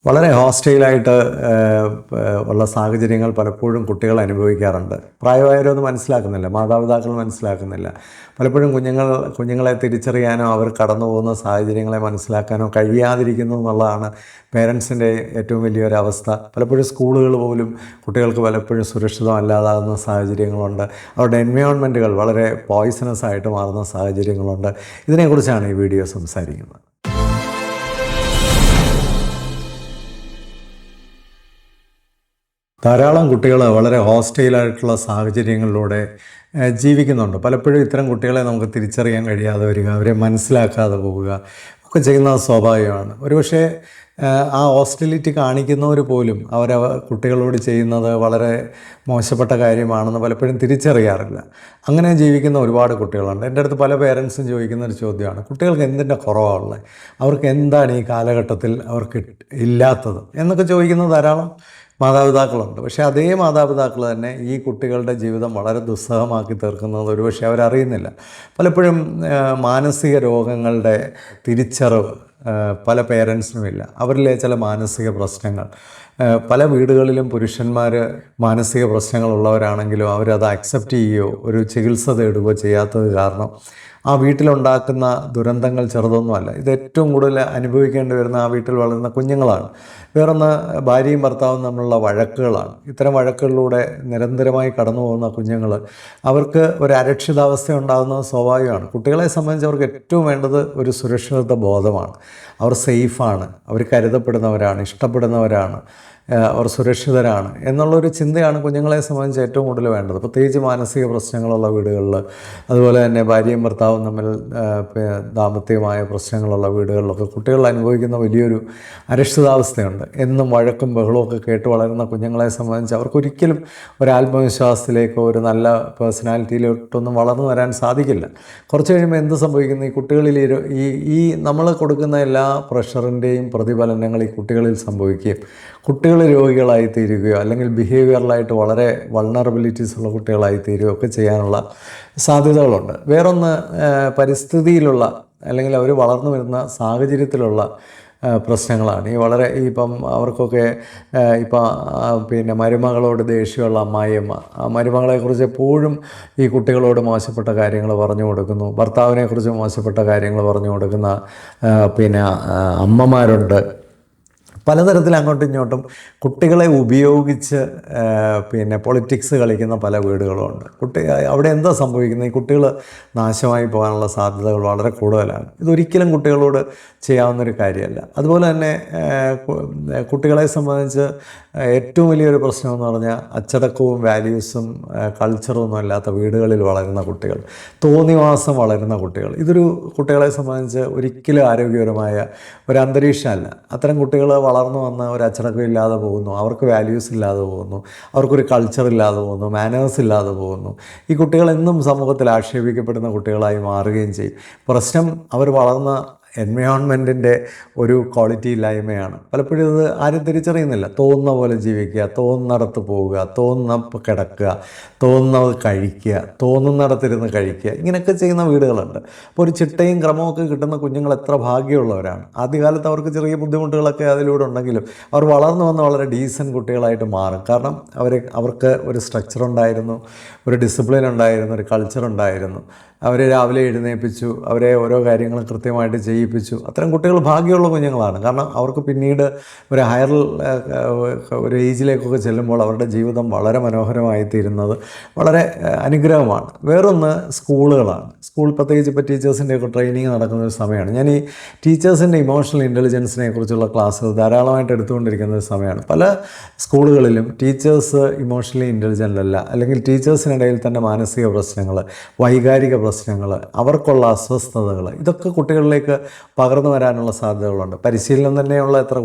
വളരെ ഹോസ്റ്റൈലായിട്ട് ഉള്ള സാഹചര്യങ്ങൾ പലപ്പോഴും കുട്ടികൾ അനുഭവിക്കാറുണ്ട്. പ്രായമായവരൊന്നും മനസ്സിലാക്കുന്നില്ല, മാതാപിതാക്കൾ മനസ്സിലാക്കുന്നില്ല. പലപ്പോഴും കുഞ്ഞുങ്ങളെ തിരിച്ചറിയാനോ അവർ കടന്നു പോകുന്ന സാഹചര്യങ്ങളെ മനസ്സിലാക്കാനോ കഴിയാതിരിക്കുന്നു എന്നുള്ളതാണ് പേരൻസിൻ്റെ ഏറ്റവും വലിയൊരവസ്ഥ. പലപ്പോഴും സ്കൂളുകൾ പോലും കുട്ടികൾക്ക് പലപ്പോഴും സുരക്ഷിതമല്ലാതാകുന്ന സാഹചര്യങ്ങളുണ്ട്. അവരുടെ എൻവയോൺമെൻറ്റുകൾ വളരെ പോയ്സണസ് ആയിട്ട് മാറുന്ന സാഹചര്യങ്ങളുണ്ട്. ഇതിനെക്കുറിച്ചാണ് ഈ വീഡിയോ സംസാരിക്കുന്നത്. ധാരാളം കുട്ടികൾ വളരെ ഹോസ്റ്റൈലായിട്ടുള്ള സാഹചര്യങ്ങളിലൂടെ ജീവിക്കുന്നുണ്ട്. പലപ്പോഴും ഇത്തരം കുട്ടികളെ നമുക്ക് തിരിച്ചറിയാൻ കഴിയാതെ വരിക, അവരെ മനസ്സിലാക്കാതെ പോവുക ഒക്കെ ചെയ്യുന്നത് സ്വാഭാവികമാണ്. ഒരുപക്ഷെ ആ ഹോസ്റ്റലിറ്റി കാണിക്കുന്നവർ പോലും കുട്ടികളോട് ചെയ്യുന്നത് വളരെ മോശപ്പെട്ട കാര്യമാണെന്ന് പലപ്പോഴും തിരിച്ചറിയാറില്ല. അങ്ങനെ ജീവിക്കുന്ന ഒരുപാട് കുട്ടികളുണ്ട്. എൻ്റെ അടുത്ത് പല പേരൻസും ചോദിക്കുന്ന ഒരു ചോദ്യമാണ്, കുട്ടികൾക്ക് എന്തിൻ്റെ കുറവാണുള്ളത്, അവർക്ക് എന്താണ് ഈ കാലഘട്ടത്തിൽ അവർക്ക് ഇല്ലാത്തത് എന്നൊക്കെ ചോദിക്കുന്ന ധാരാളം മാതാപിതാക്കളുണ്ട്. പക്ഷേ അതേ മാതാപിതാക്കൾ തന്നെ ഈ കുട്ടികളുടെ ജീവിതം വളരെ ദുസ്സഹമാക്കി തീർക്കുന്നത് ഒരുപക്ഷെ അവരറിയുന്നില്ല. പലപ്പോഴും മാനസിക രോഗങ്ങളുടെ തിരിച്ചറിവ് പല പേരൻസിനുമില്ല. അവരിലെ ചില മാനസിക പ്രശ്നങ്ങൾ, പല വീടുകളിലും പുരുഷന്മാർ മാനസിക പ്രശ്നങ്ങളുള്ളവരാണെങ്കിലും അവരത് അക്സെപ്റ്റ് ചെയ്യുകയോ ഒരു ചികിത്സ തേടുകയോ ചെയ്യാത്തത് കാരണം ആ വീട്ടിലുണ്ടാക്കുന്ന ദുരന്തങ്ങൾ ചെറുതൊന്നുമല്ല. ഇത് ഏറ്റവും കൂടുതൽ അനുഭവിക്കേണ്ടി വരുന്ന ആ വീട്ടിൽ വളരുന്ന കുഞ്ഞുങ്ങളാണ്. വേറൊന്ന് ഭാര്യയും ഭർത്താവും തമ്മിലുള്ള വഴക്കുകളാണ്. ഇത്തരം വഴക്കുകളിലൂടെ നിരന്തരമായി കടന്നു പോകുന്ന കുഞ്ഞുങ്ങൾ, അവർക്ക് ഒരു അരക്ഷിതാവസ്ഥ ഉണ്ടാകുന്നത് സ്വാഭാവികമാണ്. കുട്ടികളെ സംബന്ധിച്ച് അവർക്ക് ഏറ്റവും വേണ്ടത് ഒരു സുരക്ഷിതത്വ ബോധമാണ്. അവർ സേഫാണ്, അവർ കരുതപ്പെടുന്നവരാണ്, ഇഷ്ടപ്പെടുന്നവരാണ്, അവർ സുരക്ഷിതരാണ് എന്നുള്ളൊരു ചിന്തയാണ് കുഞ്ഞുങ്ങളെ സംബന്ധിച്ച് ഏറ്റവും കൂടുതൽ വേണ്ടത്. പ്രത്യേകിച്ച് മാനസിക പ്രശ്നങ്ങളുള്ള വീടുകളിൽ, അതുപോലെ തന്നെ ഭാര്യയും ഭർത്താവും തമ്മിൽ ദാമ്പത്യമായ പ്രശ്നങ്ങളുള്ള വീടുകളിലൊക്കെ കുട്ടികൾ അനുഭവിക്കുന്ന വലിയൊരു അരക്ഷിതാവസ്ഥയുണ്ട്. എന്നും വഴക്കും ബഹളമൊക്കെ കേട്ട് വളരുന്ന കുഞ്ഞുങ്ങളെ സംബന്ധിച്ച് അവർക്കൊരിക്കലും ഒരു ആത്മവിശ്വാസത്തിലേക്കോ ഒരു നല്ല പേഴ്സണാലിറ്റിയിലോട്ടൊന്നും വളർന്നു വരാൻ സാധിക്കില്ല. കുറച്ച് കഴിയുമ്പോൾ എന്ത് സംഭവിക്കുന്നു, ഈ കുട്ടികളിൽ ഈ നമ്മൾ കൊടുക്കുന്ന എല്ലാ പ്രഷറിൻ്റെയും പ്രതിഫലനങ്ങൾ ഈ കുട്ടികളിൽ സംഭവിക്കുകയും കുട്ടികൾ രോഗികളായി തീരുകയോ അല്ലെങ്കിൽ ബിഹേവിയറലായിട്ട് വളരെ വൾണറബിലിറ്റീസ് ഉള്ള കുട്ടികളായി തീരുകയോ ഒക്കെ ചെയ്യാനുള്ള സാധ്യതകളുണ്ട്. വേറൊന്ന് പരിസ്ഥിതിയിലുള്ള അല്ലെങ്കിൽ അവർ വളർന്നു വരുന്ന സാഹചര്യത്തിലുള്ള പ്രശ്നങ്ങളാണ്. ഇപ്പം അവർക്കൊക്കെ മരുമകളോട് ദേഷ്യമുള്ള അമ്മായിയമ്മ, മരുമകളെക്കുറിച്ച് എപ്പോഴും ഈ കുട്ടികളോട് മോശപ്പെട്ട കാര്യങ്ങൾ പറഞ്ഞു കൊടുക്കുന്നു. ഭർത്താവിനെക്കുറിച്ച് മോശപ്പെട്ട കാര്യങ്ങൾ പറഞ്ഞു കൊടുക്കുന്ന അമ്മമാരുണ്ട്. പലതരത്തിൽ അങ്ങോട്ടും ഇങ്ങോട്ടും കുട്ടികളെ ഉപയോഗിച്ച് പൊളിറ്റിക്സ് കളിക്കുന്ന പല വീടുകളുമുണ്ട്. അവിടെ എന്താ സംഭവിക്കുന്നത്, ഈ കുട്ടികൾ നാശമായി പോകാനുള്ള സാധ്യതകൾ വളരെ കൂടുതലാണ്. ഇതൊരിക്കലും കുട്ടികളോട് ചെയ്യാവുന്നൊരു കാര്യമല്ല. അതുപോലെ തന്നെ കുട്ടികളെ സംബന്ധിച്ച് ഏറ്റവും വലിയൊരു പ്രശ്നമെന്ന് പറഞ്ഞാൽ അച്ചടക്കവും വാല്യൂസും കൾച്ചറും ഒന്നും അല്ലാത്ത വീടുകളിൽ വളരുന്ന കുട്ടികൾ, തോന്നിവാസം വളരുന്ന കുട്ടികൾ, ഇതൊരു കുട്ടികളെ സംബന്ധിച്ച് ഒരിക്കലും ആരോഗ്യപരമായ ഒരു അന്തരീക്ഷമല്ല. അത്തരം കുട്ടികൾ വളർന്നു വന്ന് ഒരു അച്ചടക്കം ഇല്ലാതെ പോകുന്നു, അവർക്ക് വാല്യൂസ് ഇല്ലാതെ പോകുന്നു, അവർക്കൊരു കൾച്ചർ ഇല്ലാതെ പോകുന്നു, മാനേഴ്സ് ഇല്ലാതെ പോകുന്നു. ഈ കുട്ടികൾ എന്നും സമൂഹത്തിൽ ആക്ഷേപിക്കപ്പെടുന്ന കുട്ടികളായി മാറുകയും ചെയ്യും. പ്രശ്നം അവർ വളർന്ന എൻവയോൺമെൻറ്റിൻ്റെ ഒരു ക്വാളിറ്റി ഇല്ലായ്മയാണ്. പലപ്പോഴും ഇത് ആരും തിരിച്ചറിയുന്നില്ല. തോന്നുന്ന പോലെ ജീവിക്കുക, തോന്നുന്നിടത്ത് പോവുക, തോന്നുന്ന കിടക്കുക, തോന്നുന്നത് കഴിക്കുക, തോന്നുന്നിടത്തിരുന്ന് കഴിക്കുക, ഇങ്ങനെയൊക്കെ ചെയ്യുന്ന വീടുകളുണ്ട്. അപ്പോൾ ഒരു ചിട്ടയും ക്രമമൊക്കെ കിട്ടുന്ന കുഞ്ഞുങ്ങൾ എത്ര ഭാഗ്യമുള്ളവരാണ്. ആദ്യകാലത്ത് അവർക്ക് ചെറിയ ബുദ്ധിമുട്ടുകളൊക്കെ അതിലൂടെ ഉണ്ടെങ്കിലും അവർ വളർന്നു വന്ന് വളരെ ഡീസൻറ്റ് കുട്ടികളായിട്ട് മാറും. കാരണം അവർക്ക് ഒരു സ്ട്രക്ചർ ഉണ്ടായിരുന്നു, ഒരു ഡിസിപ്ലിൻ ഉണ്ടായിരുന്നു, ഒരു കൾച്ചർ ഉണ്ടായിരുന്നു. അവരെ രാവിലെ എഴുന്നേൽപ്പിച്ചു, അവരെ ഓരോ കാര്യങ്ങളും കൃത്യമായിട്ട് ചെയ്യിപ്പിച്ചു. അത്തരം കുട്ടികൾ ഭാഗ്യമുള്ള കുഞ്ഞുങ്ങളാണ്. കാരണം അവർക്ക് പിന്നീട് ഒരു ഹയർ ഒരു ഏജിലേക്കൊക്കെ ചെല്ലുമ്പോൾ അവരുടെ ജീവിതം വളരെ മനോഹരമായി തീരുന്നത് വളരെ അനുഗ്രഹമാണ്. വേറൊന്ന് സ്കൂളുകളാണ്. പ്രത്യേകിച്ച് ഇപ്പോൾ ടീച്ചേഴ്സിൻ്റെയൊക്കെ ട്രെയിനിങ് നടക്കുന്ന ഒരു സമയമാണ്. ഞാൻ ഈ ടീച്ചേഴ്സിൻ്റെ ഇമോഷണൽ ഇൻ്റലിജൻസിനെ കുറിച്ചുള്ള ക്ലാസ്സുകൾ ധാരാളമായിട്ട് എടുത്തുകൊണ്ടിരിക്കുന്ന ഒരു സമയമാണ്. പല സ്കൂളുകളിലും ടീച്ചേഴ്സ് ഇമോഷണലി ഇൻ്റലിജൻ്റ് അല്ല, അല്ലെങ്കിൽ ടീച്ചേഴ്സിനിടയിൽ തന്നെ മാനസിക പ്രശ്നങ്ങൾ, വൈകാരിക പ്രശ്നങ്ങൾ, അവർക്കുള്ള അസ്വസ്ഥതകൾ, ഇതൊക്കെ കുട്ടികളിലേക്ക് പകർന്നു വരാനുള്ള സാധ്യതകളുണ്ട്. പരിശീലനം തന്നെയുള്ള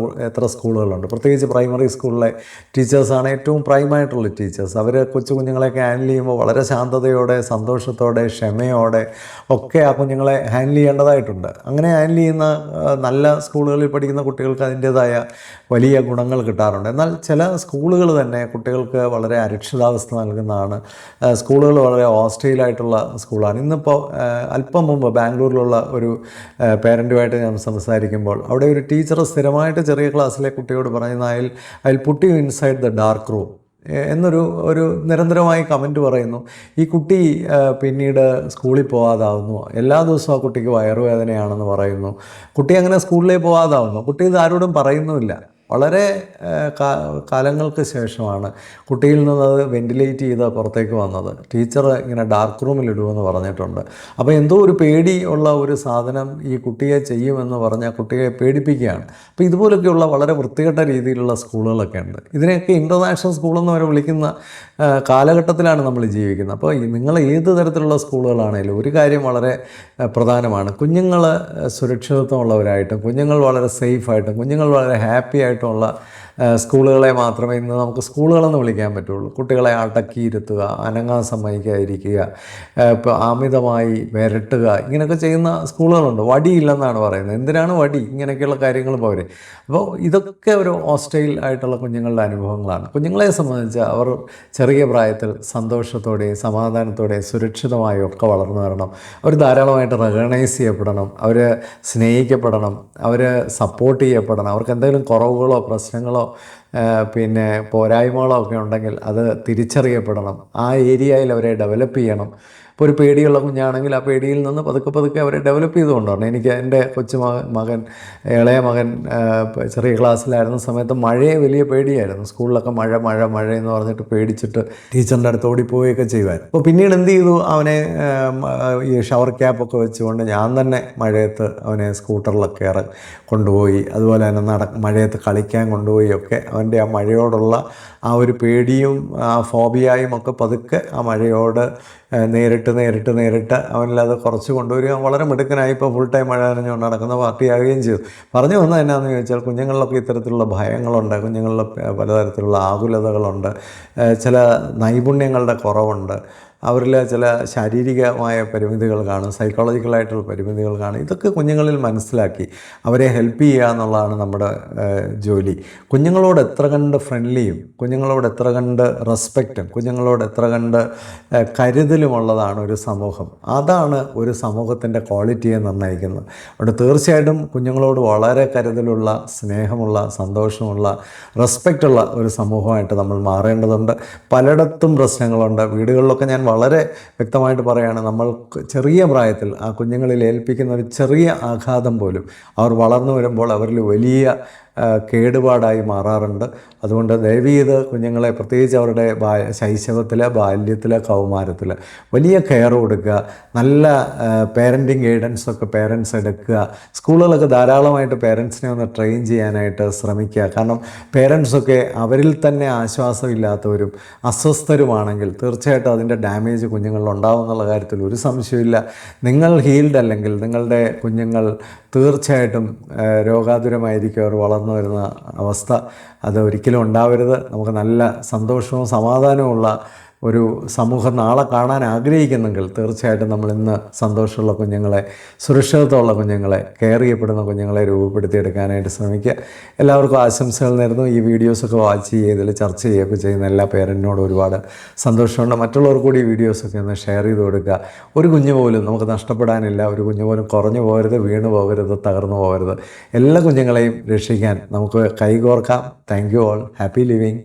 എത്ര സ്കൂളുകളുണ്ട്. പ്രത്യേകിച്ച് പ്രൈമറി സ്കൂളിലെ ടീച്ചേഴ്സാണ് ഏറ്റവും പ്രൈമായിട്ടുള്ള ടീച്ചേഴ്സ്. അവർ കൊച്ചു കുഞ്ഞുങ്ങളെയൊക്കെ ഹാൻഡിൽ ചെയ്യുമ്പോൾ വളരെ ശാന്തതയോടെ, സന്തോഷത്തോടെ, ക്ഷമയോടെ ഒക്കെ ആ കുഞ്ഞുങ്ങളെ ഹാൻഡിൽ ചെയ്യേണ്ടതായിട്ടുണ്ട്. അങ്ങനെ ഹാൻഡിൽ ചെയ്യുന്ന നല്ല സ്കൂളുകളിൽ പഠിക്കുന്ന കുട്ടികൾക്ക് അതിൻ്റേതായ വലിയ ഗുണങ്ങൾ കിട്ടാറുണ്ട്. എന്നാൽ ചില സ്കൂളുകൾ തന്നെ കുട്ടികൾക്ക് വളരെ അരക്ഷിതാവസ്ഥ നൽകുന്നതാണ്. സ്കൂളുകൾ വളരെ ഹോസ്റ്റൈലായിട്ടുള്ള സ്കൂളാണ്. ഇന്ന് ഇന്നിപ്പോൾ അല്പം മുമ്പ് ബാംഗ്ലൂരിലുള്ള ഒരു പേരൻറ്റുമായിട്ട് ഞാൻ സംസാരിക്കുമ്പോൾ അവിടെ ഒരു ടീച്ചർ സ്ഥിരമായിട്ട് ചെറിയ ക്ലാസ്സിലെ കുട്ടിയോട് പറയുന്ന I put U inside the dark room എന്നൊരു നിരന്തരമായി കമൻറ്റ് പറയുന്നു. ഈ കുട്ടി പിന്നീട് സ്കൂളിൽ പോകാതാവുന്നു. എല്ലാ ദിവസവും ആ കുട്ടിക്ക് വയറുവേദനയാണെന്ന് പറയുന്നു. കുട്ടി അങ്ങനെ സ്കൂളിലേക്ക് പോകാതാവുന്നു. കുട്ടി ഇത് ആരോടും പറയുന്നുമില്ല. വളരെ കാലങ്ങൾക്ക് ശേഷമാണ് കുട്ടിയിൽ നിന്നത് വെൻറ്റിലേറ്റ് ചെയ്ത് പുറത്തേക്ക് വന്നത്. ടീച്ചർ ഇങ്ങനെ ഡാർക്ക് റൂമിലിടുമെന്ന് പറഞ്ഞിട്ടുണ്ട്. അപ്പോൾ എന്തോ ഒരു പേടി ഉള്ള ഒരു സാധനം ഈ കുട്ടിയെ ചെയ്യുമെന്ന് പറഞ്ഞാൽ കുട്ടിയെ പേടിപ്പിക്കുകയാണ്. അപ്പോൾ ഇതുപോലൊക്കെയുള്ള വളരെ വൃത്തികെട്ട രീതിയിലുള്ള സ്കൂളുകളൊക്കെ ഉണ്ട്. ഇതിനെയൊക്കെ ഇൻ്റർനാഷണൽ സ്കൂളെന്ന് വരെ വിളിക്കുന്ന കാലഘട്ടത്തിലാണ് നമ്മൾ ജീവിക്കുന്നത്. അപ്പോൾ നിങ്ങൾ ഏത് തരത്തിലുള്ള സ്കൂളുകളാണെങ്കിലും ഒരു കാര്യം വളരെ പ്രധാനമാണ്. കുഞ്ഞുങ്ങൾ സുരക്ഷിതത്വമുള്ളവരായിട്ടും കുഞ്ഞുങ്ങൾ വളരെ സേഫായിട്ടും കുഞ്ഞുങ്ങൾ വളരെ ഹാപ്പി ആയിട്ടുള്ള സ്കൂളുകളെ മാത്രമേ ഇന്ന് നമുക്ക് സ്കൂളുകളെന്ന് വിളിക്കാൻ പറ്റുള്ളൂ. കുട്ടികളെ അടക്കിയിരുത്തുക, അനങ്ങാൻ സമ്മതിക്കാതിരിക്കുക, ഇപ്പോൾ അമിതമായി വരട്ടുക, ഇങ്ങനെയൊക്കെ ചെയ്യുന്ന സ്കൂളുകളുണ്ട്. വടിയില്ലെന്നാണ് പറയുന്നത്. എന്തിനാണ് വടി? ഇങ്ങനെയൊക്കെയുള്ള കാര്യങ്ങൾ പോരെ. അപ്പോൾ ഇതൊക്കെ ഒരു ഹോസ്റ്റൈൽ ആയിട്ടുള്ള കുഞ്ഞുങ്ങളുടെ അനുഭവങ്ങളാണ്. കുഞ്ഞുങ്ങളെ സംബന്ധിച്ച് അവർ ചെറിയ പ്രായത്തിൽ സന്തോഷത്തോടെയും സമാധാനത്തോടെയും സുരക്ഷിതമായും ഒക്കെ വളർന്നു വരണം. അവർ ധാരാളമായിട്ട് റെക്കഗ്നൈസ് ചെയ്യപ്പെടണം, അവർ സ്നേഹിക്കപ്പെടണം, അവർ സപ്പോർട്ട് ചെയ്യപ്പെടണം. അവർക്ക് എന്തെങ്കിലും കുറവുകളോ പ്രശ്നങ്ങളോ പിന്നെ പോരായ്മകളോ ഒക്കെ ഉണ്ടെങ്കിൽ അത് തിരിച്ചറിയപ്പെടണം. ആ ഏരിയയിൽ അവരെ ഡെവലപ്പ് ചെയ്യണം. ഇപ്പോൾ ഒരു പേടിയുള്ള കുഞ്ഞാണെങ്കിൽ ആ പേടിയിൽ നിന്ന് പതുക്കെ അവരെ ഡെവലപ്പ് ചെയ്ത് കൊണ്ടുവരണം. എനിക്ക് എൻ്റെ മകൻ ഇളയ മകൻ ചെറിയ ക്ലാസ്സിലായിരുന്ന സമയത്ത് മഴയെ വലിയ പേടിയായിരുന്നു. സ്കൂളിലൊക്കെ മഴ എന്ന് പറഞ്ഞിട്ട് പേടിച്ചിട്ട് ടീച്ചറിൻ്റെ അടുത്ത് ഓടിപ്പോവുകയൊക്കെ ചെയ്യുമായിരുന്നു. അപ്പോൾ പിന്നീട് എന്ത് ചെയ്തു, അവനെ ഈ ഷവർ ക്യാപ്പൊക്കെ വെച്ചുകൊണ്ട് ഞാൻ തന്നെ മഴയത്ത് അവനെ സ്കൂട്ടറിലൊക്കെ കൊണ്ടുപോയി, അതുപോലെ തന്നെ മഴയത്ത് കളിക്കാൻ കൊണ്ടുപോയി ഒക്കെ അവൻ്റെ ആ മഴയോടുള്ള ആ ഒരു പേടിയും ആ ഫോബിയായും ഒക്കെ പതുക്കെ ആ മഴയോട് നേരിട്ട് അവനിലത് കുറച്ച് കൊണ്ടുവരിക. വളരെ മിടുക്കനായി ഇപ്പോൾ ഫുൾ ടൈം മഴ നനഞ്ഞുകൊണ്ട് നടക്കുന്ന പാർട്ടിയാകുകയും ചെയ്തു. പറഞ്ഞു വന്നത് എന്നാന്ന് ചോദിച്ചാൽ കുഞ്ഞുങ്ങളിലൊക്കെ ഇത്തരത്തിലുള്ള ഭയങ്ങളുണ്ട്, കുഞ്ഞുങ്ങളിൽ പലതരത്തിലുള്ള ആകുലതകളുണ്ട്, ചില നൈപുണ്യങ്ങളുടെ കുറവുണ്ട്, അവരിൽ ചില ശാരീരികമായ പരിമിതികൾ കാണും, സൈക്കോളജിക്കലായിട്ടുള്ള പരിമിതികൾ കാണും. ഇതൊക്കെ കുഞ്ഞുങ്ങളിൽ മനസ്സിലാക്കി അവരെ ഹെൽപ്പ് ചെയ്യുക എന്നുള്ളതാണ് നമ്മുടെ ജോലി. കുഞ്ഞുങ്ങളോട് എത്ര കണ്ട് ഫ്രണ്ട്ലിയും കുഞ്ഞുങ്ങളോട് എത്ര കണ്ട് റെസ്പെക്റ്റും കുഞ്ഞുങ്ങളോട് എത്ര കണ്ട് കരുതലുമുള്ളതാണ് ഒരു സമൂഹം. അതാണ് ഒരു സമൂഹത്തിൻ്റെ ക്വാളിറ്റിയെ നിർണ്ണയിക്കുന്നത്. അതുകൊണ്ട് തീർച്ചയായിട്ടും കുഞ്ഞുങ്ങളോട് വളരെ കരുതലുള്ള, സ്നേഹമുള്ള, സന്തോഷമുള്ള, റെസ്പെക്റ്റുള്ള ഒരു സമൂഹമായിട്ട് നമ്മൾ മാറേണ്ടതുണ്ട്. പലയിടത്തും പ്രശ്നങ്ങളുണ്ട്. വീടുകളിലൊക്കെ ഞാൻ വളരെ വ്യക്തമായിട്ട് പറയുകയാണ്, നമ്മൾ ചെറിയ പ്രായത്തിൽ ആ കുഞ്ഞുങ്ങളിൽ ഏൽപ്പിക്കുന്ന ഒരു ചെറിയ ആഘാതം പോലും അവർ വളർന്നു വരുമ്പോൾ അവരിൽ വലിയ കേടുപാടായി മാറാറുണ്ട്. അതുകൊണ്ട് ദയവ് ചെയ്ത് കുഞ്ഞുങ്ങളെ പ്രത്യേകിച്ച് അവരുടെ ശൈശവത്തിൽ, ബാല്യത്തിൽ, കൗമാരത്തിൽ വലിയ കെയർ കൊടുക്കുക. നല്ല പേരൻറ്റിങ് ഗൈഡൻസൊക്കെ പേരൻസ് എടുക്കുക. സ്കൂളുകളൊക്കെ ധാരാളമായിട്ട് പേരൻസിനെ ഒന്ന് ട്രെയിൻ ചെയ്യാനായിട്ട് ശ്രമിക്കുക. കാരണം പേരൻസൊക്കെ അവരിൽ തന്നെ ആശ്വാസമില്ലാത്തവരും അസ്വസ്ഥരുമാണെങ്കിൽ തീർച്ചയായിട്ടും അതിൻ്റെ ഡാമേജ് കുഞ്ഞുങ്ങളിൽ ഉണ്ടാവും എന്നുള്ള കാര്യത്തിൽ ഒരു സംശയമില്ല. നിങ്ങൾ ഹീൽഡ് അല്ലെങ്കിൽ നിങ്ങളുടെ കുഞ്ഞുങ്ങൾ തീർച്ചയായിട്ടും രോഗാതുരമായിരിക്കും അവർ വളർന്നു വരുന്ന അവസ്ഥ. അത് ഒരിക്കലും ഉണ്ടാവരുത്. നമുക്ക് നല്ല സന്തോഷവും സമാധാനവുമുള്ള ഒരു സമൂഹം നാളെ കാണാൻ ആഗ്രഹിക്കുന്നെങ്കിൽ തീർച്ചയായിട്ടും നമ്മളിന്ന് സന്തോഷമുള്ള കുഞ്ഞുങ്ങളെ, സുരക്ഷിതത്വമുള്ള കുഞ്ഞുങ്ങളെ, കെയർ ചെയ്യപ്പെടുന്ന കുഞ്ഞുങ്ങളെ രൂപപ്പെടുത്തിയെടുക്കാനായിട്ട് ശ്രമിക്കുക. എല്ലാവർക്കും ആശംസകൾ നേരുന്നു. ഈ വീഡിയോസൊക്കെ വാച്ച് ചെയ്തതിൽ ചർച്ച ചെയ്യുകയൊക്കെ ചെയ്യുന്ന എല്ലാ പേരൻറ്റിനോടും ഒരുപാട് സന്തോഷമുണ്ട്. മറ്റുള്ളവർ കൂടി ഈ വീഡിയോസൊക്കെ ഒന്ന് ഷെയർ ചെയ്ത് കൊടുക്കുക. ഒരു കുഞ്ഞു പോലും നമുക്ക് നഷ്ടപ്പെടാനില്ല. ഒരു കുഞ്ഞു പോലും കുറഞ്ഞു പോകരുത്, വീണു പോകരുത്, തകർന്നു പോകരുത്. എല്ലാ കുഞ്ഞുങ്ങളെയും രക്ഷിക്കാൻ നമുക്ക് കൈകോർക്കാം. Thank you all. Happy living.